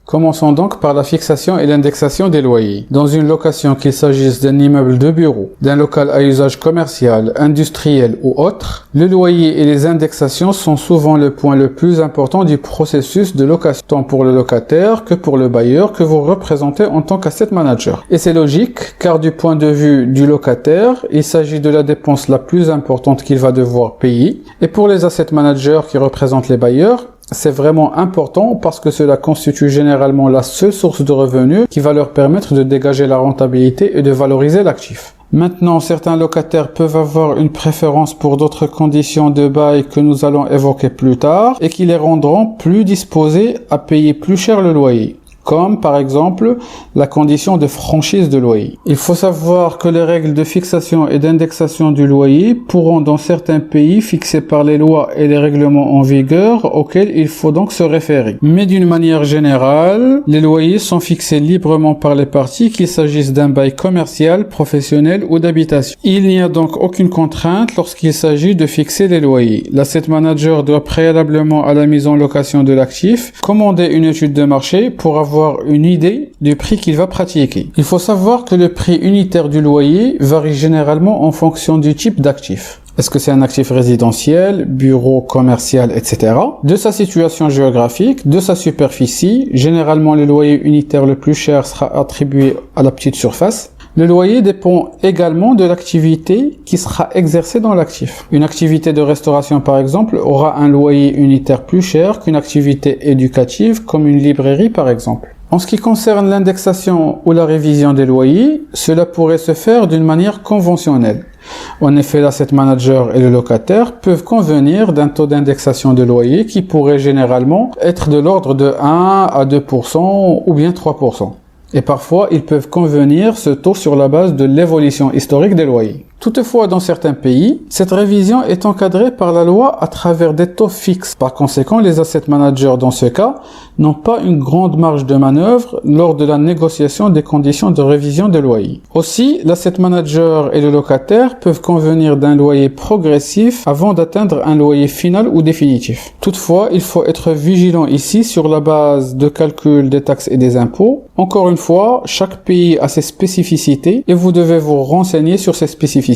Commençons donc par la fixation et l'indexation des loyers. Dans une location, qu'il s'agisse d'un immeuble de bureau, d'un local à usage commercial, industriel ou autre, le loyer et les indexations sont souvent le point le plus important du processus de location, tant pour le locataire que pour le bailleur que vous représentez en tant qu'asset manager. Et c'est logique, car du point de vue du locataire, il s'agit de la dépense la plus importante qu'il va devoir payer. Et pour les asset managers qui représentent les bailleurs, c'est vraiment important parce que cela constitue généralement la seule source de revenus qui va leur permettre de dégager la rentabilité et de valoriser l'actif. Maintenant, certains locataires peuvent avoir une préférence pour d'autres conditions de bail que nous allons évoquer plus tard et qui les rendront plus disposés à payer plus cher le loyer, comme par exemple la condition de franchise de loyer. Il faut savoir que les règles de fixation et d'indexation du loyer pourront dans certains pays fixées par les lois et les règlements en vigueur auxquels il faut donc se référer. Mais d'une manière générale, les loyers sont fixés librement par les parties qu'il s'agisse d'un bail commercial, professionnel ou d'habitation. Il n'y a donc aucune contrainte lorsqu'il s'agit de fixer les loyers. L'asset manager doit préalablement à la mise en location de l'actif commander une étude de marché pour avoir une idée du prix qu'il va pratiquer. Il faut savoir que le prix unitaire du loyer varie généralement en fonction du type d'actif. Est-ce que c'est un actif résidentiel, bureau, commercial, etc. De sa situation géographique, de sa superficie. Généralement, le loyer unitaire le plus cher sera attribué à la petite surface. Le loyer dépend également de l'activité qui sera exercée dans l'actif. Une activité de restauration, par exemple, aura un loyer unitaire plus cher qu'une activité éducative comme une librairie, par exemple. En ce qui concerne l'indexation ou la révision des loyers, cela pourrait se faire d'une manière conventionnelle. En effet, l'asset manager et le locataire peuvent convenir d'un taux d'indexation de loyer qui pourrait généralement être de l'ordre de 1 à 2% ou bien 3%. Et parfois, ils peuvent convenir ce taux sur la base de l'évolution historique des loyers. Toutefois, dans certains pays, cette révision est encadrée par la loi à travers des taux fixes. Par conséquent, les asset managers, dans ce cas, n'ont pas une grande marge de manœuvre lors de la négociation des conditions de révision des loyers. Aussi, l'asset manager et le locataire peuvent convenir d'un loyer progressif avant d'atteindre un loyer final ou définitif. Toutefois, il faut être vigilant ici sur la base de calcul des taxes et des impôts. Encore une fois, chaque pays a ses spécificités et vous devez vous renseigner sur ces spécificités.